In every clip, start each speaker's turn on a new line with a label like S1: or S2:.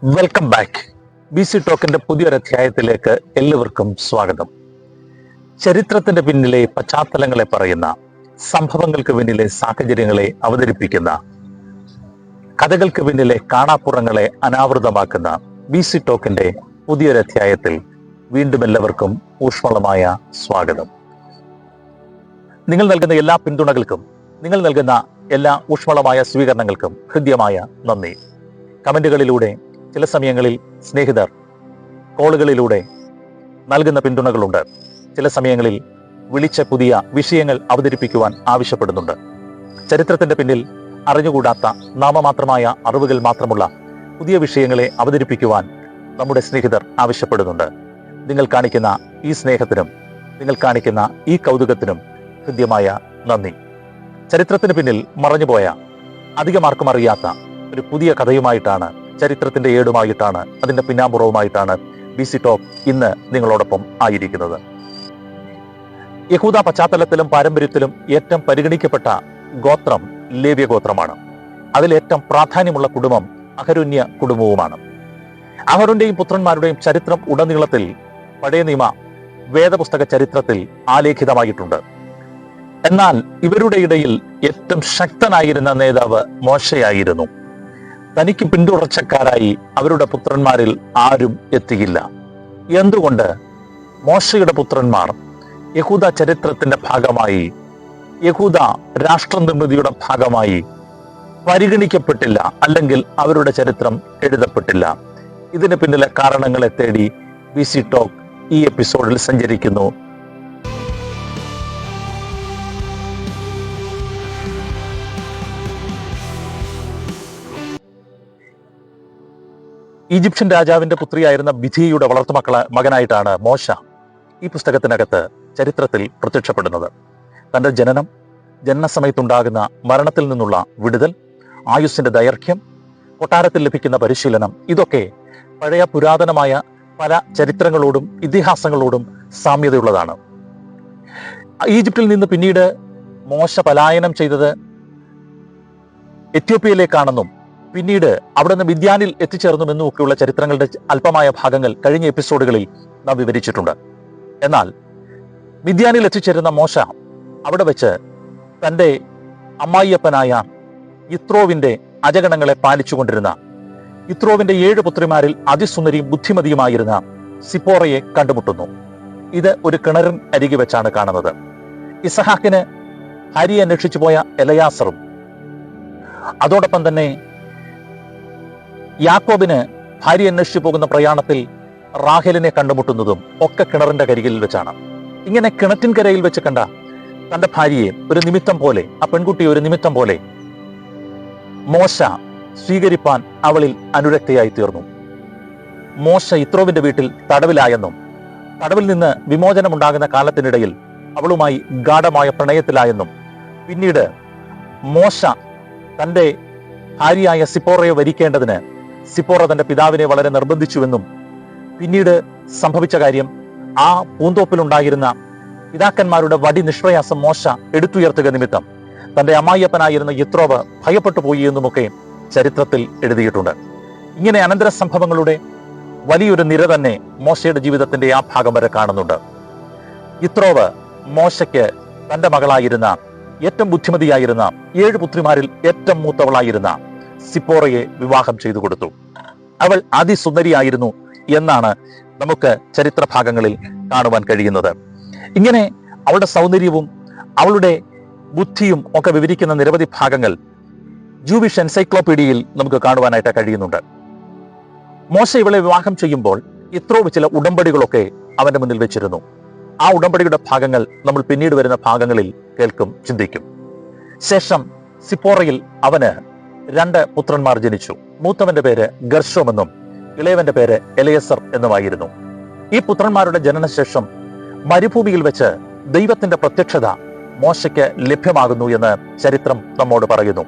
S1: Welcome back. BC ടോക്കിന്റെ പുതിയൊരധ്യായത്തിലേക്ക് എല്ലാവർക്കും സ്വാഗതം. ചരിത്രത്തിന്റെ പിന്നിലെ പശ്ചാത്തലങ്ങളെ പറയുന്ന, സംഭവങ്ങൾക്ക് പിന്നിലെ സാഹചര്യങ്ങളെ അവതരിപ്പിക്കുന്ന, കഥകൾക്ക് പിന്നിലെ കാണാപ്പുറങ്ങളെ അനാവൃതമാക്കുന്ന BC ടോക്കിന്റെ പുതിയൊരധ്യായത്തിൽ വീണ്ടും എല്ലാവർക്കും ഊഷ്മളമായ സ്വാഗതം. നിങ്ങൾ നൽകുന്ന എല്ലാ പിന്തുണകൾക്കും, നിങ്ങൾ നൽകുന്ന എല്ലാ ഊഷ്മളമായ സ്വീകരണങ്ങൾക്കും ഹൃദ്യമായ നന്ദി. കമന്റുകളിലൂടെ, ചില സമയങ്ങളിൽ സ്നേഹിതർ കോളുകളിലൂടെ നൽകുന്ന പിന്തുണകളുണ്ട്. ചില സമയങ്ങളിൽ വിളിച്ച പുതിയ വിഷയങ്ങൾ അവതരിപ്പിക്കുവാൻ ആവശ്യപ്പെടുന്നുണ്ട്. ചരിത്രത്തിന്റെ പിന്നിൽ അറിഞ്ഞുകൂടാത്ത നാമമാത്രമായ അറിവുകൾ മാത്രമുള്ള പുതിയ വിഷയങ്ങളെ അവതരിപ്പിക്കുവാൻ നമ്മുടെ സ്നേഹിതർ ആവശ്യപ്പെടുന്നുണ്ട്. നിങ്ങൾ കാണിക്കുന്ന ഈ സ്നേഹത്തിനും, നിങ്ങൾ കാണിക്കുന്ന ഈ കൗതുകത്തിനും ഹൃദ്യമായ നന്ദി. ചരിത്രത്തിന് പിന്നിൽ മറഞ്ഞുപോയ, അധികമാർക്കും അറിയാത്ത ഒരു പുതിയ കഥയുമായിട്ടാണ്, ചരിത്രത്തിന്റെ ഏടുമായിട്ടാണ്, അതിന്റെ പിന്നാമ്പുറവുമായിട്ടാണ് BC ടോക്ക് ഇന്ന് നിങ്ങളോടൊപ്പം ആയിരിക്കുന്നത്. യഹൂദ പശ്ചാത്തലത്തിലും പാരമ്പര്യത്തിലും ഏറ്റവും പരിഗണിക്കപ്പെട്ട ഗോത്രം ലേവ്യ ഗോത്രമാണ്. അതിലേറ്റവും പ്രാധാന്യമുള്ള കുടുംബം അഹരോന്യ കുടുംബവുമാണ്. അഹരോന്റെയും പുത്രന്മാരുടെയും ചരിത്രം ഉടനീളത്തിൽ പഴയ നിയമ വേദപുസ്തക ചരിത്രത്തിൽ ആലേഖിതമായിട്ടുണ്ട്. എന്നാൽ ഇവരുടെ ഇടയിൽ ഏറ്റവും ശക്തനായിരുന്ന നേതാവ് മോശയായിരുന്നു. തനിക്ക് പിന്തുടർച്ചക്കാരായി അവരുടെ പുത്രന്മാരിൽ ആരും എത്തിയില്ല. എന്തുകൊണ്ട്? മോശയുടെ പുത്രന്മാർ യഹൂദ ചരിത്രത്തിന്റെ ഭാഗമായി, യഹൂദ രാഷ്ട്ര നിർമ്മിതിയുടെ ഭാഗമായി പരിഗണിക്കപ്പെട്ടില്ല, അല്ലെങ്കിൽ അവരുടെ ചരിത്രം എഴുതപ്പെട്ടില്ല. ഇതിന് പിന്നിലെ കാരണങ്ങളെ തേടി BC ടോക്ക് ഈ എപ്പിസോഡിൽ സഞ്ചരിക്കുന്നു. ഈജിപ്ഷ്യൻ രാജാവിന്റെ പുത്രിയായിരുന്ന ബിഥിയയുടെ മകനായിട്ടാണ് മോശ ഈ പുസ്തകത്തിനകത്ത് ചരിത്രത്തിൽ പ്രത്യക്ഷപ്പെടുന്നത്. തന്റെ ജനനസമയത്തുണ്ടാകുന്ന മരണത്തിൽ നിന്നുള്ള വിടുതൽ, ആയുസ്സിന്റെ ദൈർഘ്യം, കൊട്ടാരത്തിൽ ലഭിക്കുന്ന പരിശീലനം, ഇതൊക്കെ പഴയ പുരാതനമായ പല ചരിത്രങ്ങളോടും ഇതിഹാസങ്ങളോടും സാമ്യതയുള്ളതാണ്. ഈജിപ്തിൽ നിന്ന് പിന്നീട് മോശ പലായനം ചെയ്തത് എത്യോപ്യയിലേക്കാണെന്നും പിന്നീട് അവിടെ നിന്ന് മിദ്യാനിൽ എത്തിച്ചേർന്നുമെന്നും ഒക്കെയുള്ള ചരിത്രങ്ങളുടെ അല്പമായ ഭാഗങ്ങൾ കഴിഞ്ഞ എപ്പിസോഡുകളിൽ നാം വിവരിച്ചിട്ടുണ്ട്. എന്നാൽ മിദ്യാനിൽ എത്തിച്ചേരുന്ന മോശ അവിടെ വെച്ച് തൻ്റെ അമ്മായിയപ്പനായ യിത്രോവിന്റെ അജഗണങ്ങളെ പാലിച്ചുകൊണ്ടിരുന്ന, യിത്രോവിന്റെ 7 പുത്രിമാരിൽ അതിസുന്ദരിയും ബുദ്ധിമതിയുമായിരുന്ന സിപ്പോറയെ കണ്ടുമുട്ടുന്നു. ഇത് ഒരു കിണറിൻ അരികെ വെച്ചാണ് കാണുന്നത്. ഇസഹാക്കിന് ഭാര്യയെ അന്വേഷിച്ചു പോയ എലയാസറും, അതോടൊപ്പം തന്നെ യാക്കോബിന് ഭാര്യ അന്വേഷിച്ചു പോകുന്ന പ്രയാണത്തിൽ റാഹേലിനെ കണ്ടുമുട്ടുന്നതും ഒക്കെ കിണറിന്റെ കരികിൽ വെച്ചാണ്. ഇങ്ങനെ കിണറ്റിൻകരയിൽ വെച്ച് കണ്ട തന്റെ ഭാര്യയെ ഒരു നിമിത്തം പോലെ, ആ പെൺകുട്ടിയെ ഒരു നിമിത്തം പോലെ മോശ സ്വീകരിപ്പാൻ അവളിൽ അനുരക്തയായി തീർന്നു. മോശ യിത്രോവിന്റെ വീട്ടിൽ തടവിലായെന്നും തടവിൽ നിന്ന് വിമോചനമുണ്ടാകുന്ന കാലത്തിനിടയിൽ അവളുമായി ഗാഢമായ പ്രണയത്തിലായെന്നും, പിന്നീട് മോശ തന്റെ ഭാര്യയായ സിപ്പോറയെ വരിക്കേണ്ടതിന് സിപ്പോറ തന്റെ പിതാവിനെ വളരെ നിർബന്ധിച്ചുവെന്നും, പിന്നീട് സംഭവിച്ച കാര്യം, ആ പൂന്തോപ്പിലുണ്ടായിരുന്ന പിതാക്കന്മാരുടെ വടി നിഷ്പ്രയാസം മോശ എടുത്തുയർത്തുക നിമിത്തം തന്റെ അമ്മായിയപ്പനായിരുന്ന യിത്രോവ് ഭയപ്പെട്ടു പോയി എന്നുമൊക്കെ ചരിത്രത്തിൽ എഴുതിയിട്ടുണ്ട്. ഇങ്ങനെ അനന്തര സംഭവങ്ങളുടെ വലിയൊരു നിര തന്നെ മോശയുടെ ജീവിതത്തിന്റെ ആ ഭാഗം വരെ കാണുന്നുണ്ട്. യിത്രോവ് മോശയ്ക്ക് തന്റെ മകളായിരുന്ന, ഏറ്റവും ബുദ്ധിമതിയായിരുന്ന, 7 പുത്രിമാരിൽ ഏറ്റവും മൂത്തവളായിരുന്ന സിപ്പോറയെ വിവാഹം ചെയ്തു കൊടുത്തു. അവൾ അതിസുന്ദരിയായിരുന്നു എന്നാണ് നമുക്ക് ചരിത്ര ഭാഗങ്ങളിൽ കാണുവാൻ കഴിയുന്നത്. ഇങ്ങനെ അവളുടെ സൗന്ദര്യവും അവളുടെ ബുദ്ധിയും ഒക്കെ വിവരിക്കുന്ന നിരവധി ഭാഗങ്ങൾ ജൂവിഷ് എൻസൈക്ലോപീഡിയയിൽ നമുക്ക് കാണുവാനായിട്ട് കഴിയുന്നുണ്ട്. മോശ ഇവളെ വിവാഹം ചെയ്യുമ്പോൾ യിത്രോവ് ചില ഉടമ്പടികളൊക്കെ അവന്റെ മുന്നിൽ വെച്ചിരുന്നു. ആ ഉടമ്പടിയുടെ ഭാഗങ്ങൾ നമ്മൾ പിന്നീട് വരുന്ന ഭാഗങ്ങളിൽ കേൾക്കും, ചിന്തിക്കും. ശേഷം സിപ്പോറയിൽ അവന് 2 പുത്രന്മാർ ജനിച്ചു. മൂത്തവന്റെ പേര് ഗർശോം എന്നും ഇളയവന്റെ പേര് എലയസർ എന്നുമായിരുന്നു. ഈ പുത്രന്മാരുടെ ജനനശേഷം മരുഭൂമിയിൽ വെച്ച് ദൈവത്തിന്റെ പ്രത്യക്ഷത മോശയ്ക്ക് ലഭ്യമാകുന്നു എന്ന് ചരിത്രം നമ്മോട് പറയുന്നു.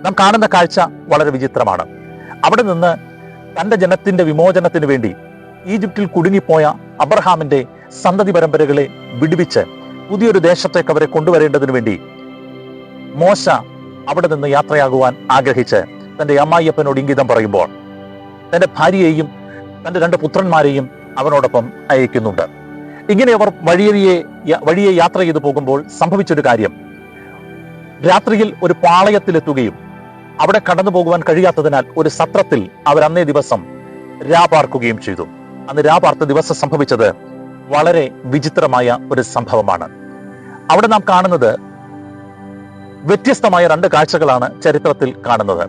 S1: നാം കാണുന്ന കാഴ്ച വളരെ വിചിത്രമാണ്. അവിടെ നിന്ന് തന്റെ ജനത്തിന്റെ വിമോചനത്തിന് വേണ്ടി ഈജിപ്തിൽ കുടുങ്ങിപ്പോയ അബ്രഹാമിന്റെ സന്തതി പരമ്പരകളെ വിടുവിച്ച് പുതിയൊരു ദേശത്തേക്ക് അവരെ കൊണ്ടുവരേണ്ടതിനു വേണ്ടി മോശ അവിടെ നിന്ന് യാത്രയാകുവാൻ ആഗ്രഹിച്ച് തന്റെ അമ്മായിയപ്പനോട് ഇംഗിതം പറയുമ്പോൾ തന്റെ ഭാര്യയെയും തന്റെ 2 പുത്രന്മാരെയും അവനോടൊപ്പം അയക്കുന്നുണ്ട്. ഇങ്ങനെ അവർ വഴിയെ യാത്ര ചെയ്തു പോകുമ്പോൾ സംഭവിച്ചൊരു കാര്യം, രാത്രിയിൽ ഒരു പാളയത്തിലെത്തുകയും അവിടെ കടന്നു പോകുവാൻ കഴിയാത്തതിനാൽ ഒരു സത്രത്തിൽ അവർ അന്നേ ദിവസം രാപാർക്കുകയും ചെയ്തു. അന്ന് രാപാർത്ത ദിവസം സംഭവിച്ചത് വളരെ വിചിത്രമായ ഒരു സംഭവമാണ്. അവിടെ നാം കാണുന്നത് വ്യത്യസ്തമായ 2 കാഴ്ചകളാണ് ചരിത്രത്തിൽ കാണുന്നത്.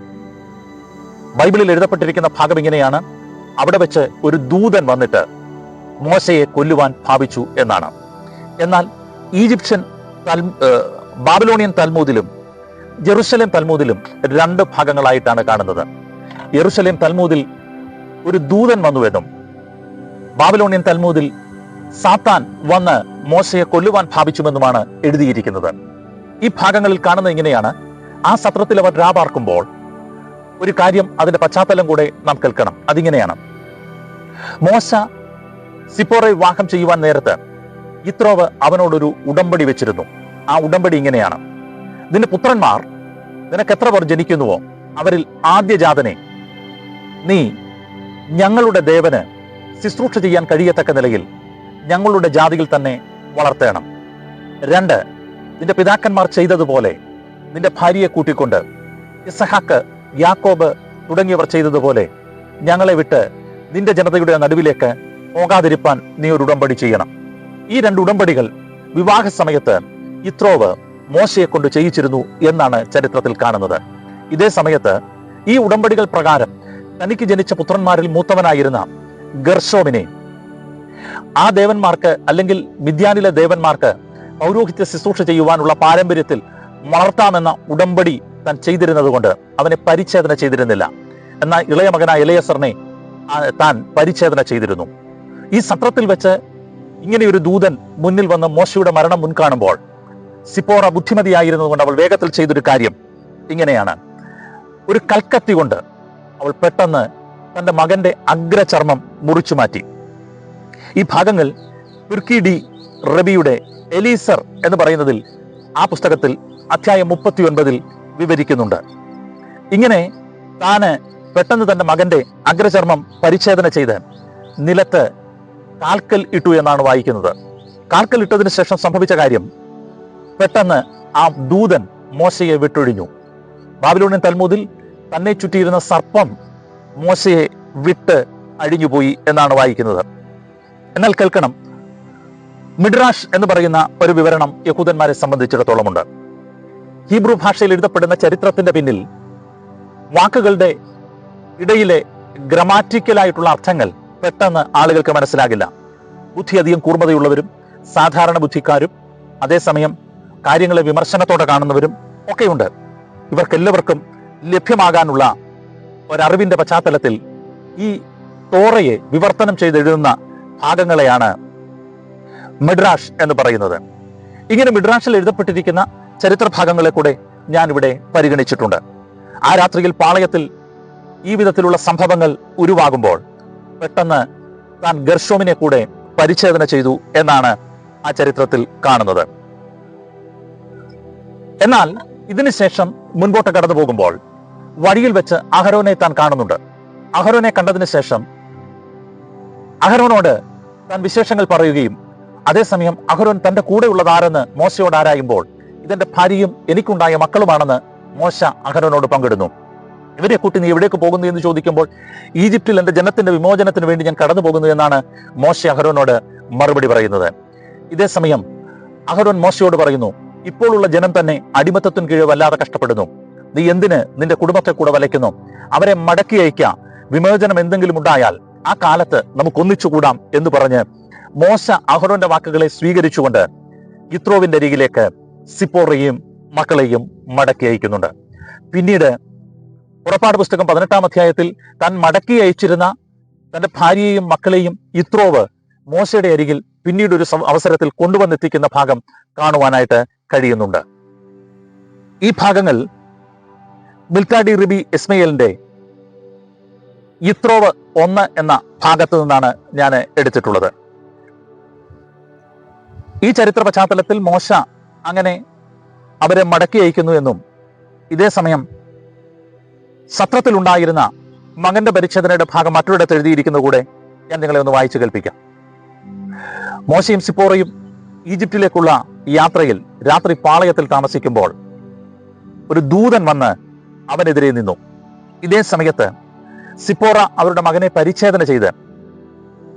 S1: ബൈബിളിൽ എഴുതപ്പെട്ടിരിക്കുന്ന ഭാഗം ഇങ്ങനെയാണ്: അവിടെ വെച്ച് ഒരു ദൂതൻ വന്നിട്ട് മോശയെ കൊല്ലുവാൻ ഭാവിച്ചു എന്നാണ്. എന്നാൽ ബാബിലോണിയൻ തൽമൂദിലും ജെറുസലേം തൽമൂദിലും 2 ഭാഗങ്ങളായിട്ടാണ് കാണുന്നത്. യെരുശലേം തൽമൂദിൽ ഒരു ദൂതൻ വന്നുവെന്നും ബാബിലോണിയൻ തൽമൂദിൽ സാത്താൻ വന്ന് മോശയെ കൊല്ലുവാൻ ഭാവിച്ചുവെന്നുമാണ് എഴുതിയിരിക്കുന്നത്. ഈ ഭാഗങ്ങളിൽ കാണുന്നത് ഇങ്ങനെയാണ്: ആ സത്രത്തിൽ അവർ രാപാർക്കുമ്പോൾ ഒരു കാര്യം, അതിന്റെ പശ്ചാത്തലം കൂടെ നാം കേൾക്കണം. അതിങ്ങനെയാണ്: മോശ സിപ്പോറെ വിവാഹം ചെയ്യുവാൻ നേരത്ത് യിത്രോവ് അവനോടൊരു ഉടമ്പടി വെച്ചിരുന്നു. ആ ഉടമ്പടി ഇങ്ങനെയാണ്: നിന്റെ പുത്രന്മാർ നിനക്ക് എത്ര പേർ ജനിക്കുന്നുവോ അവരിൽ ആദ്യജാതനെ നീ ഞങ്ങളുടെ ദേവന് ശുശ്രൂഷ ചെയ്യാൻ കഴിയത്തക്ക നിലയിൽ ഞങ്ങളുടെ ജാതിയിൽ തന്നെ വളർത്തേണം. 2, നിന്റെ പിതാക്കന്മാർ ചെയ്തതുപോലെ നിന്റെ ഭാര്യയെ കൂട്ടിക്കൊണ്ട് ഇസഹാക്ക്, യാക്കോബ് തുടങ്ങിയവർ ചെയ്തതുപോലെ ഞങ്ങളെ വിട്ട് നിന്റെ ജനതയുടെ നടുവിലേക്ക് പോകാതിരിപ്പാൻ നീ ഒരു ഉടമ്പടി ചെയ്യണം. ഈ 2 ഉടമ്പടികൾ വിവാഹ സമയത്ത് യിത്രോവ് മോശയെ കൊണ്ട് ചെയ്യിച്ചിരുന്നു എന്നാണ് ചരിത്രത്തിൽ കാണുന്നത്. ഇതേ സമയത്ത് ഈ ഉടമ്പടികൾ പ്രകാരം തനിക്ക് ജനിച്ച പുത്രന്മാരിൽ മൂത്തവനായിരുന്ന ഗർശോമിനെ ആ ദേവന്മാർക്ക്, അല്ലെങ്കിൽ മിദ്യാനിലെ ദേവന്മാർക്ക് പൗരോഹിത്യ ശുശ്രൂഷ ചെയ്യുവാനുള്ള പാരമ്പര്യത്തിൽ വളർത്താമെന്ന ഉടമ്പടി താൻ ചെയ്തിരുന്നത് കൊണ്ട് അവനെ പരിച്ഛേദന ചെയ്തിരുന്നില്ല. എന്നാൽ ഇളയ മകനായ എലയസറിനെ താൻ പരിച്ഛേദന ചെയ്തിരുന്നു. ഈ സത്രത്തിൽ വെച്ച് ഇങ്ങനെയൊരു ദൂതൻ മുന്നിൽ വന്ന് മോശയുടെ മരണം മുൻകാണുമ്പോൾ സിപ്പോറ ബുദ്ധിമതിയായിരുന്നതുകൊണ്ട് അവൾ വേഗത്തിൽ ചെയ്തൊരു കാര്യം ഇങ്ങനെയാണ്: ഒരു കൽക്കത്തി കൊണ്ട് അവൾ പെട്ടെന്ന് തന്റെ മകന്റെ അഗ്രചർമ്മം മുറിച്ചു മാറ്റി. ഈ ഭാഗങ്ങൾ തുർക്കി ഡി റബിയുടെ എലീസർ എന്ന് പറയുന്നതിൽ, ആ പുസ്തകത്തിൽ അധ്യായം 39 വിവരിക്കുന്നുണ്ട്. ഇങ്ങനെ താന് പെട്ടെന്ന് തന്റെ മകന്റെ അഗ്രചർമ്മം പരിച്ഛേദന ചെയ്ത് നിലത്ത് കാൽക്കൽ ഇട്ടു എന്നാണ് വായിക്കുന്നത്. കാൽക്കൽ ഇട്ടതിന് ശേഷം സംഭവിച്ച കാര്യം, പെട്ടെന്ന് ആ ദൂതൻ മോശയെ വിട്ടൊഴിഞ്ഞു. ബാബിലോണിയൻ തൽമൂദിൽ തന്നെ ചുറ്റിയിരുന്ന സർപ്പം മോശയെ വിട്ട് അഴിഞ്ഞുപോയി എന്നാണ് വായിക്കുന്നത്. എന്നാൽ കേൾക്കണം, മിഡ്രാഷ് എന്ന് പറയുന്ന ഒരു വിവരണം യഹൂദന്മാരെ സംബന്ധിച്ചിടത്തോളമുണ്ട്. ഹീബ്രു ഭാഷയിൽ എഴുതപ്പെടുന്ന ചരിത്രത്തിന്റെ പിന്നിൽ വാക്കുകളുടെ ഇടയിലെ ഗ്രമാറ്റിക്കലായിട്ടുള്ള അർത്ഥങ്ങൾ പെട്ടെന്ന് ആളുകൾക്ക് മനസ്സിലാകില്ല. ബുദ്ധി അധികം കൂർമ്മതയുള്ളവരും സാധാരണ ബുദ്ധിക്കാരും അതേസമയം കാര്യങ്ങളെ വിമർശനത്തോടെ കാണുന്നവരും ഒക്കെയുണ്ട്. ഇവർക്കെല്ലാവർക്കും ലഭ്യമാകാനുള്ള ഒരറിവിന്റെ പശ്ചാത്തലത്തിൽ ഈ തോറയെ വിവർത്തനം ചെയ്തെഴുതുന്ന ഭാഗങ്ങളെയാണ് മിഡ്രാഷ് എന്ന് പറയുന്നത്. ഇങ്ങനെ മിഡ്രാഷിൽ എഴുതപ്പെട്ടിരിക്കുന്ന ചരിത്ര ഭാഗങ്ങളെ കൂടെ ഞാൻ ഇവിടെ പരിഗണിച്ചിട്ടുണ്ട്. ആ രാത്രിയിൽ പാളയത്തിൽ ഈ വിധത്തിലുള്ള സംഭവങ്ങൾ ഉരുവാകുമ്പോൾ പെട്ടെന്ന് താൻ ഗർശോമിനെ കൂടെ പരിച്ഛേദന ചെയ്തു എന്നാണ് ആ ചരിത്രത്തിൽ കാണുന്നത്. എന്നാൽ ഇതിനുശേഷം മുൻപോട്ട് കടന്നു പോകുമ്പോൾ വഴിയിൽ വെച്ച് അഹരോനെ താൻ കാണുന്നുണ്ട്. അഹരോനെ കണ്ടതിന് ശേഷം അഹരോനോട് താൻ വിശേഷങ്ങൾ പറയുകയും അതേസമയം അഹരോൻ തന്റെ കൂടെയുള്ളതാരെന്ന് മോശയോട് ആരായുമ്പോൾ ഇതെന്റെ ഭാര്യയും എനിക്കുണ്ടായ മക്കളുമാണെന്ന് മോശ അഹരോനോട് പങ്കിടുന്നു. ഇവരെ കൂട്ടി നീ എവിടേക്ക് പോകുന്നു എന്ന് ചോദിക്കുമ്പോൾ ഈജിപ്തിൽ എന്റെ ജനത്തിന്റെ വിമോചനത്തിന് വേണ്ടി ഞാൻ കടന്നു പോകുന്നു എന്നാണ് മോശ അഹരോനോട് മറുപടി പറയുന്നത്. ഇതേസമയം അഹരോൻ മോശയോട് പറയുന്നു, ഇപ്പോഴുള്ള ജനം തന്നെ അടിമത്തത്തിന് കീഴ് വല്ലാതെ കഷ്ടപ്പെടുന്നു. നീ എന്തിന് നിന്റെ കുടുംബത്തെ കൂടെ വലയ്ക്കുന്നു? അവരെ മടക്കി അയക്കുക. വിമോചനം എന്തെങ്കിലും ഉണ്ടായാൽ ആ കാലത്ത് നമുക്ക് ഒന്നിച്ചുകൂടാം എന്ന് പറഞ്ഞ് മോശ അഹരോന്റെ വാക്കുകളെ സ്വീകരിച്ചുകൊണ്ട് യിത്രോവിന്റെ അരികിലേക്ക് സിപ്പോറയെയും മക്കളെയും മടക്കി അയക്കുന്നുണ്ട്. പിന്നീട് പുറപ്പാട് പുസ്തകം 18-ാം അധ്യായത്തിൽ താൻ മടക്കി അയച്ചിരുന്ന തന്റെ ഭാര്യയെയും മക്കളെയും യിത്രോവ് മോശയുടെ അരികിൽ പിന്നീട് ഒരു അവസരത്തിൽ കൊണ്ടുവന്നെത്തിക്കുന്ന ഭാഗം കാണുവാനായിട്ട് കഴിയുന്നുണ്ട്. ഈ ഭാഗങ്ങൾ മിൽക്കാഡി റിബി ഇസ്മയേലിന്റെ യിത്രോവ് 1 എന്ന ഭാഗത്തു നിന്നാണ് ഞാൻ എടുത്തിട്ടുള്ളത്. ഈ ചരിത്ര പശ്ചാത്തലത്തിൽ മോശ അങ്ങനെ അവരെ മടക്കി അയക്കുന്നു എന്നും ഇതേ സമയം സത്രത്തിലുണ്ടായിരുന്ന മകന്റെ പരിച്ഛേദനയുടെ ഭാഗം മറ്റൊരിടത്ത് എഴുതിയിരിക്കുന്നത് കൂടെ ഞാൻ നിങ്ങളെ ഒന്ന് വായിച്ചു കേൾപ്പിക്കാം. മോശയും സിപ്പോറയും ഈജിപ്തിലേക്കുള്ള യാത്രയിൽ രാത്രി പാളയത്തിൽ താമസിക്കുമ്പോൾ ഒരു ദൂതൻ വന്ന് അവനെതിരെ നിന്നു. ഇതേ സമയത്ത് സിപ്പോറ അവരുടെ മകനെ പരിച്ഛേദന ചെയ്ത്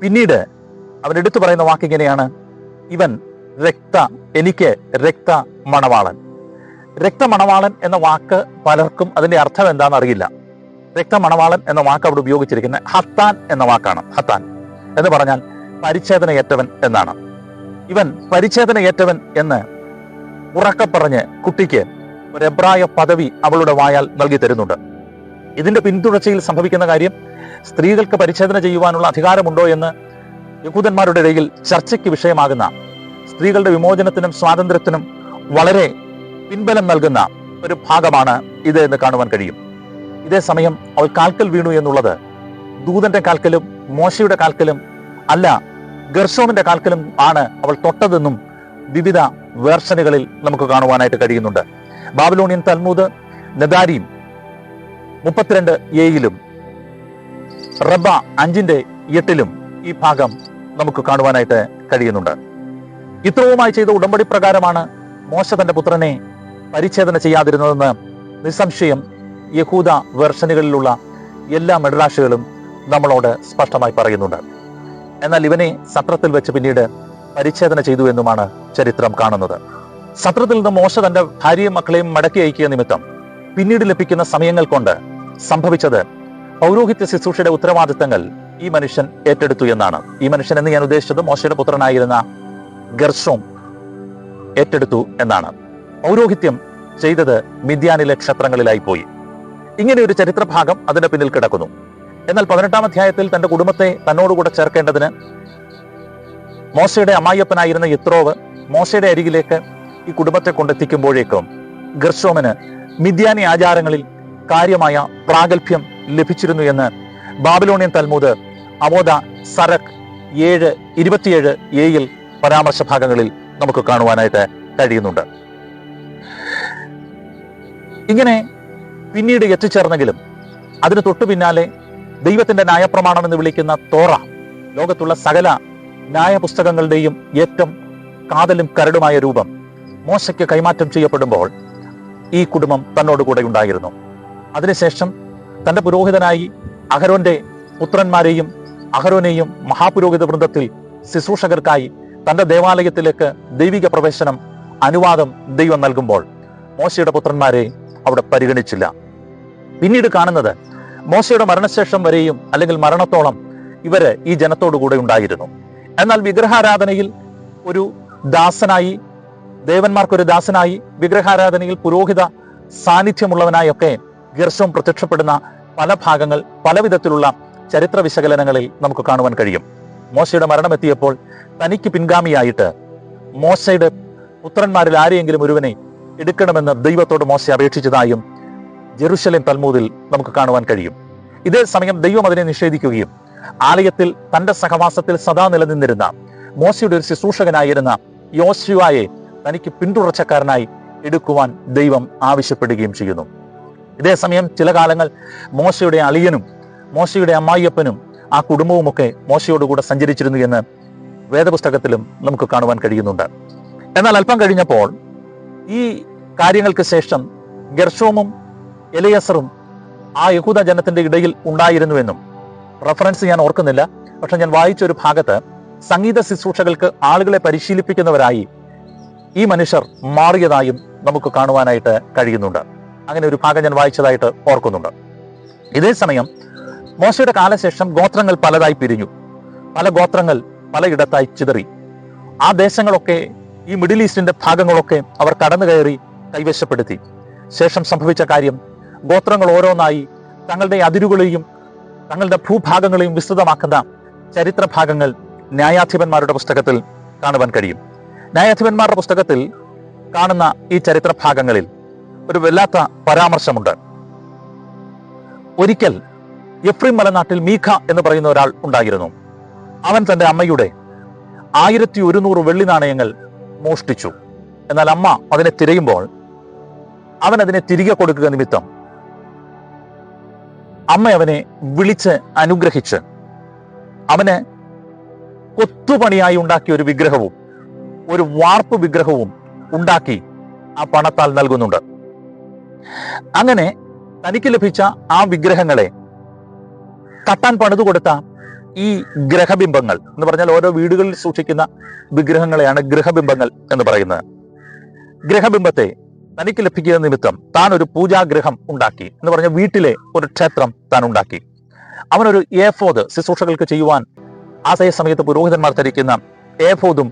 S1: പിന്നീട് അവൻ എടുത്തു പറയുന്ന വാക്കിങ്ങനെയാണ്, ഇവൻ എനിക്ക് രക്ത മണവാളൻ. രക്തമണവാളൻ എന്ന വാക്ക് പലർക്കും അതിന്റെ അർത്ഥം എന്താണെന്ന് അറിയില്ല. രക്തമണവാളൻ എന്ന വാക്ക് അവിടെ ഉപയോഗിച്ചിരിക്കുന്നത് ഹത്താൻ എന്ന വാക്കാണ്. ഹത്താൻ എന്ന് പറഞ്ഞാൽ പരിച്ഛേദനയേറ്റവൻ എന്നാണ്. ഇവൻ പരിച്ഛേദനയേറ്റവൻ എന്ന് ഉറക്കെ പറഞ്ഞ് കുട്ടിക്ക് ഒരു എബ്രായ പദവി അവളുടെ വായാൽ നൽകി തരുന്നുണ്ട്. ഇതിന്റെ പിന്തുടർച്ചയിൽ സംഭവിക്കുന്ന കാര്യം, സ്ത്രീകൾക്ക് പരിച്ഛേദന ചെയ്യുവാനുള്ള അധികാരമുണ്ടോ എന്ന് യഹൂദന്മാരുടെ ഇടയിൽ ചർച്ചയ്ക്ക് വിഷയമാകുന്ന, സ്ത്രീകളുടെ വിമോചനത്തിനും സ്വാതന്ത്ര്യത്തിനും വളരെ പിൻബലം നൽകുന്ന ഒരു ഭാഗമാണ് ഇത് എന്ന് കാണുവാൻ കഴിയും. ഇതേ സമയം അവൾ കാൽക്കൽ വീണു എന്നുള്ളത് ദൂതന്റെ കാൽക്കലും മോശയുടെ കാൽക്കലും അല്ല, ഗർശോമിന്റെ കാൽക്കലും ആണ് അവൾ തൊട്ടതെന്നും വിവിധ വേർഷനുകളിൽ നമുക്ക് കാണുവാനായിട്ട് കഴിയുന്നുണ്ട്. ബാബിലോണിയൻ തൽമൂദ് നെദാരീം 32:7 റബ്ബ 5:8 ഈ ഭാഗം നമുക്ക് കാണുവാനായിട്ട് കഴിയുന്നുണ്ട്. ഇത്രവുമായി ചെയ്ത ഉടമ്പടി പ്രകാരമാണ് മോശ തന്റെ പുത്രനെ പരിച്ഛേദന ചെയ്യാതിരുന്നതെന്ന് നിസ്സംശയം യഹൂദ വേർഷനുകളിലുള്ള എല്ലാ മെഡ്രാഷുകളും നമ്മളോട് സ്പഷ്ടമായി പറയുന്നുണ്ട്. എന്നാൽ ഇവനെ സത്രത്തിൽ വെച്ച് പിന്നീട് പരിച്ഛേദന ചെയ്തു എന്നുമാണ് ചരിത്രം കാണുന്നത്. സത്രത്തിൽ നിന്ന് മോശ തന്റെ ഭാര്യയും മക്കളെയും മടക്കി അയക്കിയ നിമിത്തം പിന്നീട് ലഭിക്കുന്ന സമയങ്ങൾ കൊണ്ട് സംഭവിച്ചത് പൗരോഹിത്യ ശുശ്രൂഷയുടെ ഉത്തരവാദിത്തങ്ങൾ ഈ മനുഷ്യൻ ഏറ്റെടുത്തു എന്നാണ്. ഈ മനുഷ്യൻ എന്ന് ഞാൻ ഉദ്ദേശിച്ചത് മോശയുടെ പുത്രനായിരുന്ന ഗർശോം ഏറ്റെടുത്തു എന്നാണ്. പൗരോഹിത്യം ചെയ്തത് മിദ്യാനിലെ ക്ഷേത്രങ്ങളിലായി പോയി. ഇങ്ങനെ ഒരു ചരിത്രഭാഗം അതിന്റെ പിന്നിൽ കിടക്കുന്നു. എന്നാൽ 18-ാം അധ്യായത്തിൽ തന്റെ കുടുംബത്തെ തന്നോടുകൂടെ ചേർക്കേണ്ടതിന് മോശയുടെ അമ്മായിയപ്പനായിരുന്ന യിത്രോവ് മോശയുടെ അരികിലേക്ക് ഈ കുടുംബത്തെ കൊണ്ടെത്തിക്കുമ്പോഴേക്കും ഗർശോമിന് മിദ്യാനി ആചാരങ്ങളിൽ കാര്യമായ പ്രാഗൽഭ്യം ലഭിച്ചിരുന്നു എന്ന് ബാബിലോണിയൻ തൽമൂദ് അവോദ സരക് 7:27 പരാമർശ ഭാഗങ്ങളിൽ നമുക്ക് കാണുവാനായിട്ട് കഴിയുന്നുണ്ട്. ഇങ്ങനെ പിന്നീട് എത്തിച്ചേർന്നെങ്കിലും അതിന് തൊട്ടു പിന്നാലെ ദൈവത്തിന്റെ ന്യായപ്രമാണം എന്ന് വിളിക്കുന്ന തോറ, ലോകത്തുള്ള സകല ന്യായ പുസ്തകങ്ങളുടെയും ഏറ്റവും കാതലും കരടുമായ രൂപം മോശയ്ക്ക് കൈമാറ്റം ചെയ്യപ്പെടുമ്പോൾ ഈ കുടുംബം തന്നോടുകൂടെ ഉണ്ടായിരുന്നു. അതിനുശേഷം തന്റെ പുരോഹിതനായി അഹരോന്റെ പുത്രന്മാരെയും അഹരോനെയും മഹാപുരോഹിത വൃന്ദത്തിൽ ശുശ്രൂഷകർക്കായി തന്റെ ദേവാലയത്തിലേക്ക് ദൈവിക പ്രവേശനം അനുവാദം ദൈവം നൽകുമ്പോൾ മോശയുടെ പുത്രന്മാരെ അവിടെ പരിഗണിച്ചില്ല. പിന്നീട് കാണുന്നത് മോശയുടെ മരണശേഷം വരെയും അല്ലെങ്കിൽ മരണത്തോളം ഇവര് ഈ ജനത്തോടു കൂടെ ഉണ്ടായിരുന്നു. എന്നാൽ വിഗ്രഹാരാധനയിൽ ഒരു ദാസനായി, ദേവന്മാർക്കൊരു ദാസനായി, വിഗ്രഹാരാധനയിൽ പുരോഹിത സാന്നിധ്യമുള്ളവനായൊക്കെ ഗർശോം പ്രത്യക്ഷപ്പെടുന്ന പല ഭാഗങ്ങൾ പല വിധത്തിലുള്ള ചരിത്ര വിശകലനങ്ങളിൽ നമുക്ക് കാണുവാൻ കഴിയും. മോശയുടെ മരണമെത്തിയപ്പോൾ തനിക്ക് പിൻഗാമിയായിട്ട് മോശയുടെ പുത്രന്മാരിൽ ആരെയെങ്കിലും ഒരുവനെ എടുക്കണമെന്ന് ദൈവത്തോട് മോശ അപേക്ഷിച്ചതായും ജെറുസലേം തൽമൂദിൽ നമുക്ക് കാണുവാൻ കഴിയും. ഇതേ സമയം ദൈവം അതിനെ നിഷേധിക്കുകയും ആലയത്തിൽ തന്റെ സഹവാസത്തിൽ സദാ നിലനിന്നിരുന്ന മോശയുടെ ഒരു ശുശ്രൂഷകനായിരുന്ന യോശുവയെ തനിക്ക് പിന്തുടർച്ചക്കാരനായി എടുക്കുവാൻ ദൈവം ആവശ്യപ്പെടുകയും ചെയ്യുന്നു. ഇതേ സമയം ചില കാലങ്ങൾ മോശയുടെ അളിയനും മോശയുടെ അമ്മായിയപ്പനും ആ കുടുംബവുമൊക്കെ മോശയോടുകൂടെ സഞ്ചരിച്ചിരുന്നു എന്ന് വേദപുസ്തകത്തിലും നമുക്ക് കാണുവാൻ കഴിയുന്നുണ്ട്. എന്നാൽ അല്പം കഴിഞ്ഞപ്പോൾ ഈ കാര്യങ്ങൾക്ക് ശേഷം ഗർശോമും എലയസറും ആ യഹൂദ ജനത്തിന്റെ ഇടയിൽ ഉണ്ടായിരുന്നുവെന്നും റഫറൻസ് ഞാൻ ഓർക്കുന്നില്ല, പക്ഷെ ഞാൻ വായിച്ച ഒരു ഭാഗത്ത് സംഗീത ശുശ്രൂഷകൾക്ക് ആളുകളെ പരിശീലിപ്പിക്കുന്നവരായി ഈ മനുഷ്യർ മാറിയതായും നമുക്ക് കാണുവാനായിട്ട് കഴിയുന്നുണ്ട്. അങ്ങനെ ഒരു ഭാഗം ഞാൻ വായിച്ചതായിട്ട് ഓർക്കുന്നുണ്ട്. ഇതേ സമയം മോശയുടെ കാലശേഷം ഗോത്രങ്ങൾ പലതായി പിരിഞ്ഞു. പല ഗോത്രങ്ങൾ പലയിടത്തായി ചിതറി. ആ ദേശങ്ങളൊക്കെ, ഈ മിഡിൽ ഈസ്റ്റിന്റെ ഭാഗങ്ങളൊക്കെ അവർ കടന്നു കയറി കൈവശപ്പെടുത്തി. ശേഷം സംഭവിച്ച കാര്യം, ഗോത്രങ്ങൾ ഓരോന്നായി തങ്ങളുടെ അതിരുകളെയും തങ്ങളുടെ ഭൂഭാഗങ്ങളെയും വിസ്തൃതമാക്കുന്ന ചരിത്ര ഭാഗങ്ങൾ ന്യായാധിപന്മാരുടെ പുസ്തകത്തിൽ കാണുവാൻ കഴിയും. ന്യായാധിപന്മാരുടെ പുസ്തകത്തിൽ കാണുന്ന ഈ ചരിത്ര ഭാഗങ്ങളിൽ ഒരു വല്ലാത്ത പരാമർശമുണ്ട്. ഒരിക്കൽ എഫ്രീം മലനാട്ടിൽ മീഖ എന്ന് പറയുന്ന ഒരാൾ ഉണ്ടായിരുന്നു. അവൻ തന്റെ അമ്മയുടെ 1100 വെള്ളി നാണയങ്ങൾ മോഷ്ടിച്ചു. എന്നാൽ അമ്മ അതിനെ തിരയുമ്പോൾ അവൻ അതിനെ തിരികെ കൊടുക്കുക നിമിത്തം അമ്മ അവനെ വിളിച്ച് അനുഗ്രഹിച്ച് അവന് കൊത്തുപണിയായി ഉണ്ടാക്കിയ ഒരു വിഗ്രഹവും ഒരു വാർപ്പ് വിഗ്രഹവും ഉണ്ടാക്കി ആ പണത്താൽ നൽകുന്നുണ്ട്. അങ്ങനെ തനിക്ക് ലഭിച്ച ആ വിഗ്രഹങ്ങളെ കട്ടാൻ പണിതുകൊടുത്ത ഈ ഗ്രഹബിംബങ്ങൾ എന്ന് പറഞ്ഞാൽ ഓരോ വീടുകളിൽ സൂക്ഷിക്കുന്ന വിഗ്രഹങ്ങളെയാണ് ഗ്രഹബിംബങ്ങൾ എന്ന് പറയുന്നത്. ഗ്രഹബിംബത്തെ തനിക്ക് ലഭിക്കുന്ന നിമിത്തം താൻ ഒരു പൂജാഗ്രഹം ഉണ്ടാക്കി എന്ന് പറഞ്ഞ വീട്ടിലെ ഒരു ക്ഷേത്രം താൻ ഉണ്ടാക്കി. അവനൊരു ഏഫോദ് ശുശ്രൂഷകൾക്ക് ചെയ്യുവാൻ ആ സമയത്ത് പുരോഹിതന്മാർ ധരിക്കുന്ന ഏഫോദും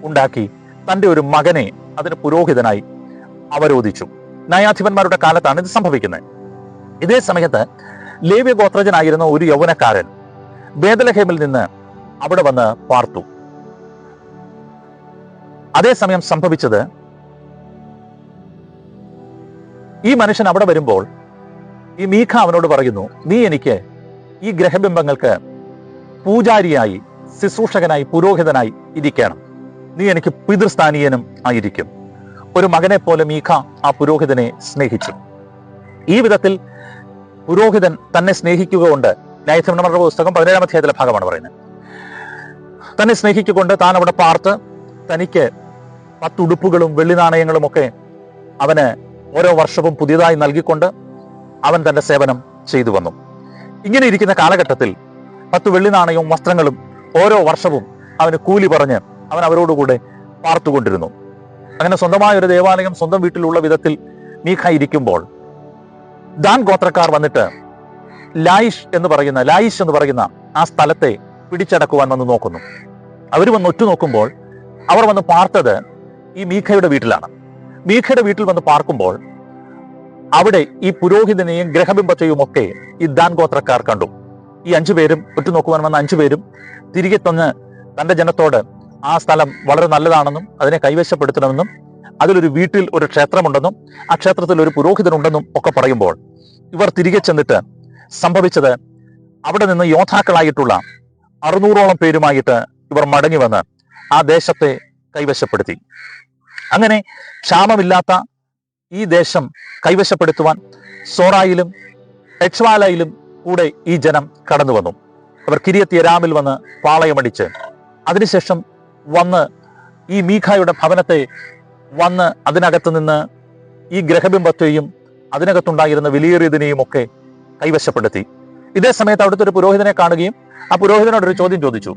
S1: ഉണ്ടാക്കി തന്റെ ഒരു മകനെ അതിന് പുരോഹിതനായി അവരോധിച്ചു. ന്യായാധിപന്മാരുടെ കാലത്താണ് ഇത് സംഭവിക്കുന്നത്. ഇതേ സമയത്ത് ലേവ്യ ഗോത്രജനായിരുന്ന ഒരു യൗവനക്കാരൻ ബേദലഹേമിൽ നിന്ന് അവിടെ വന്ന് പാർത്തു. അതേസമയം സംഭവിച്ചത്, ഈ മനുഷ്യൻ അവിടെ വരുമ്പോൾ ഈ മീഖ അവനോട് പറയുന്നു, നീ എനിക്ക് ഈ ഗ്രഹബിംബങ്ങൾക്ക് പൂജാരിയായി, ശുശ്രൂഷകനായി, പുരോഹിതനായി ഇരിക്കണം. നീ എനിക്ക് പിതൃസ്ഥാനീയനും ആയിരിക്കും. ഒരു മകനെ പോലെ മീഖ ആ പുരോഹിതനെ സ്നേഹിച്ചു. ഈ വിധത്തിൽ പുരോഹിതൻ തന്നെ സ്നേഹിക്കുക കൊണ്ട്, ന്യായാധിപന്മാരുടെ പുസ്തകം 17-ാം അധ്യായത്തിലെ ഭാഗമാണ് പറയുന്നത്, തന്നെ സ്നേഹിക്കൊണ്ട് താൻ അവിടെ പാർത്ത് തനിക്ക് 10 ഉടുപ്പുകളും വെള്ളി നാണയങ്ങളും ഒക്കെ അവന് ഓരോ വർഷവും പുതിയതായി നൽകിക്കൊണ്ട് അവൻ തന്റെ സേവനം ചെയ്തു വന്നു. ഇങ്ങനെ ഇരിക്കുന്ന കാലഘട്ടത്തിൽ 10 വെള്ളി നാണയവും വസ്ത്രങ്ങളും ഓരോ വർഷവും അവന് കൂലി പറഞ്ഞ് അവൻ അവരോടുകൂടെ പാർത്തുകൊണ്ടിരുന്നു. അങ്ങനെ സ്വന്തമായ ഒരു ദേവാലയം സ്വന്തം വീട്ടിലുള്ള വിധത്തിൽ മീഖ ഇരിക്കുമ്പോൾ ദാൻ ഗോത്രക്കാർ വന്നിട്ട് ലായിഷ് എന്ന് പറയുന്ന ആ സ്ഥലത്തെ പിടിച്ചടക്കുവാൻ വന്ന് നോക്കുന്നു. അവർ വന്ന് ഒറ്റുനോക്കുമ്പോൾ അവർ വന്ന് പാർത്തത് ഈ മീഖയുടെ വീട്ടിലാണ്. മീഖയുടെ വീട്ടിൽ വന്ന് പാർക്കുമ്പോൾ അവിടെ ഈ പുരോഹിതനെയും ഗ്രഹബിംബത്തെയും ഒക്കെ ഈ ദാൻ ഗോത്രക്കാർ കണ്ടു. ഈ 5 പേരും ഒറ്റുനോക്കുവാൻ വന്ന 5 പേരും തിരികെ തന്ന് തന്റെ ജനത്തോട് ആ സ്ഥലം വളരെ നല്ലതാണെന്നും അതിനെ കൈവശപ്പെടുത്തണമെന്നും അതിലൊരു വീട്ടിൽ ഒരു ക്ഷേത്രമുണ്ടെന്നും ആ ക്ഷേത്രത്തിൽ ഒരു പുരോഹിതനുണ്ടെന്നും ഒക്കെ പറയുമ്പോൾ ഇവർ തിരികെ ചെന്നിട്ട് സംഭവിച്ചത്, അവിടെ നിന്ന് യോദ്ധാക്കളായിട്ടുള്ള 600ഓളം പേരുമായിട്ട് ഇവർ മടങ്ങി വന്ന് ആ ദേശത്തെ കൈവശപ്പെടുത്തി. അങ്ങനെ ക്ഷാമമില്ലാത്ത ഈ ദേശം കൈവശപ്പെടുത്തുവാൻ സോറായിലും എച്ച്വാലയിലും കൂടെ ഈ ജനം കടന്നു വന്നു. അവർ കിരിയത്ത് യരാമിൽ വന്ന് പാളയമടിച്ച് അതിനുശേഷം വന്ന് ഈ മീഖായുടെ ഭവനത്തെ വന്ന് അതിനകത്ത് നിന്ന് ഈ ഗ്രഹബിംബത്തെയും അതിനകത്തുണ്ടായിരുന്ന വിലയേറിയതിനെയും ഒക്കെ കൈവശപ്പെടുത്തി. ഇതേ സമയത്ത് അവിടുത്തെ ഒരു പുരോഹിതനെ കാണുകയും ആ പുരോഹിതനോടൊരു ചോദ്യം ചോദിച്ചു,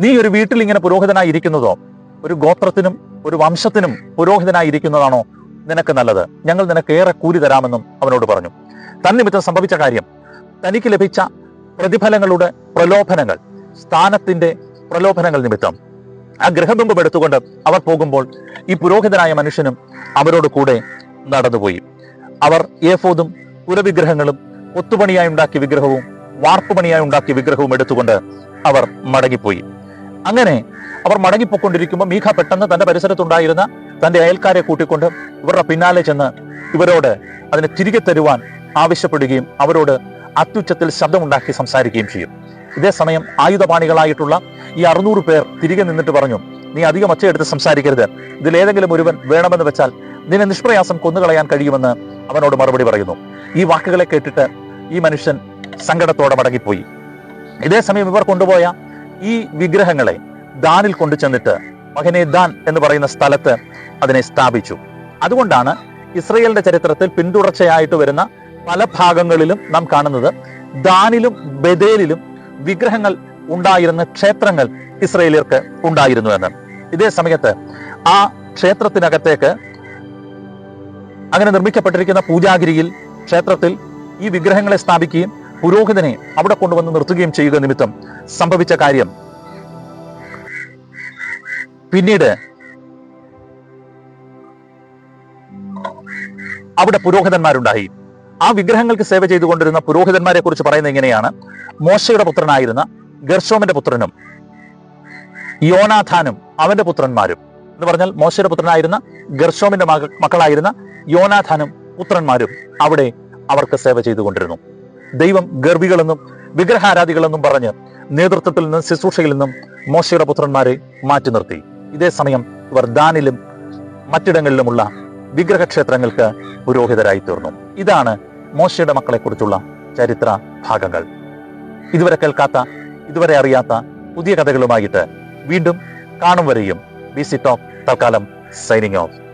S1: നീ ഒരു വീട്ടിൽ ഇങ്ങനെ പുരോഹിതനായി ഇരിക്കുന്നതോ, ഒരു ഗോത്രത്തിനും ഒരു വംശത്തിനും പുരോഹിതനായി ഇരിക്കുന്നതാണോ നിനക്ക് നല്ലത്? ഞങ്ങൾ നിനക്ക് ഏറെ കൂലി തരാമെന്നും അവനോട് പറഞ്ഞു. തന്നിമിത്തം സംഭവിച്ച കാര്യം, തനിക്ക് ലഭിച്ച പ്രതിഫലങ്ങളുടെ പ്രലോഭനങ്ങൾ, സ്ഥാനത്തിന്റെ പ്രലോഭനങ്ങൾ നിമിത്തം ആ ഗ്രഹബിംബം എടുത്തുകൊണ്ട് അവർ പോകുമ്പോൾ ഈ പുരോഹിതനായ മനുഷ്യനും അവരോട് കൂടെ നടന്നുപോയി. അവർ ഏഫോദും പുരവിഗ്രഹങ്ങളും കൊത്തുപണിയായി ഉണ്ടാക്കിയ വിഗ്രഹവും വാർപ്പുപണിയായി ഉണ്ടാക്കിയ വിഗ്രഹവും എടുത്തുകൊണ്ട് അവർ മടങ്ങിപ്പോയി. അങ്ങനെ അവർ മടങ്ങിപ്പോയിക്കൊണ്ടിരിക്കുമ്പോൾ മീഖ പെട്ടെന്ന് തന്റെ പരിസരത്തുണ്ടായിരുന്ന തന്റെ അയൽക്കാരെ കൂട്ടിക്കൊണ്ട് ഇവരുടെ പിന്നാലെ ചെന്ന് ഇവരോട് അതിനെ തിരികെ തരുവാൻ ആവശ്യപ്പെടുകയും അവരോട് അത്യുച്ചത്തിൽ ശബ്ദമുണ്ടാക്കി സംസാരിക്കുകയും ചെയ്യും. ഇതേ സമയം ആയുധപാണികളായിട്ടുള്ള ഈ 600 പേർ തിരികെ നിന്നിട്ട് പറഞ്ഞു, നീ അധികം ഒച്ചയെടുത്ത് സംസാരിക്കരുത്. ഇതിലേതെങ്കിലും ഒരുവൻ വേണമെന്ന് വെച്ചാൽ നിന്നെ നിഷ്പ്രയാസം കൊന്നുകളയാൻ കഴിയുമെന്ന് അവനോട് മറുപടി പറയുന്നു. ഈ വാക്കുകളെ കേട്ടിട്ട് ഈ മനുഷ്യൻ സങ്കടത്തോടെ മടങ്ങിപ്പോയി. ഇതേ സമയം ഇവർ കൊണ്ടുപോയ ഈ വിഗ്രഹങ്ങളെ ദാനിൽ കൊണ്ടു ചെന്നിട്ട് മകനെ ദാൻ എന്ന് പറയുന്ന സ്ഥലത്ത് അതിനെ സ്ഥാപിച്ചു. അതുകൊണ്ടാണ് ഇസ്രയേലിന്റെ ചരിത്രത്തിൽ പിന്തുടർച്ചയായിട്ട് വരുന്ന പല ഭാഗങ്ങളിലും നാം കാണുന്നത് ദാനിലും ബേതേലിലും വിഗ്രഹങ്ങൾ ഉണ്ടായിരുന്ന ക്ഷേത്രങ്ങൾ ഇസ്രയേലിയർക്ക് ഉണ്ടായിരുന്നു എന്ന്. ഇതേ സമയത്ത് ആ ക്ഷേത്രത്തിനകത്തേക്ക് അങ്ങനെ നിർമ്മിക്കപ്പെട്ടിരിക്കുന്ന പൂജാഗിരിയിൽ ക്ഷേത്രത്തിൽ ഈ വിഗ്രഹങ്ങളെ സ്ഥാപിക്കുകയും പുരോഹിതനെ അവിടെ കൊണ്ടുവന്ന് നിർത്തുകയും ചെയ്യുക നിമിത്തം സംഭവിച്ച കാര്യം, പിന്നീട് അവിടെ പുരോഹിതന്മാരുണ്ടായി. ആ വിഗ്രഹങ്ങൾക്ക് സേവ ചെയ്തുകൊണ്ടിരുന്ന പുരോഹിതന്മാരെ കുറിച്ച് പറയുന്നത് ഇങ്ങനെയാണ്: മോശയുടെ പുത്രനായിരുന്ന ഗർശോമിന്റെ പുത്രനും യോനാഥാനും അവന്റെ പുത്രന്മാരും എന്ന് പറഞ്ഞാൽ മോശയുടെ പുത്രനായിരുന്ന ഗർശോമിന്റെ മക്കളായിരുന്ന യോനാഥാനും പുത്രന്മാരും അവിടെ അവർക്ക് സേവ ചെയ്തുകൊണ്ടിരുന്നു. ദൈവം ഗർഭികളെന്നും വിഗ്രഹാരാധികളെന്നും പറഞ്ഞ് നേതൃത്വത്തിൽ നിന്നും ശുശ്രൂഷയിൽ നിന്നും മോശയുടെ പുത്രന്മാരെ മാറ്റി നിർത്തി. ഇതേ സമയം ഇവർ ദാനിലും മറ്റിടങ്ങളിലുമുള്ള വിഗ്രഹക്ഷേത്രങ്ങൾക്ക് പുരോഹിതരായി തീർന്നു. ഇതാണ് മോശയുടെ മക്കളെ കുറിച്ചുള്ള ചരിത്ര ഭാഗങ്ങൾ. ഇതുവരെ കേൾക്കാത്ത, ഇതുവരെ അറിയാത്ത പുതിയ കഥകളുമായിട്ട് വീണ്ടും കാണും വരെയും BC Talk തൽക്കാലം സൈനിങ് ഓഫ്.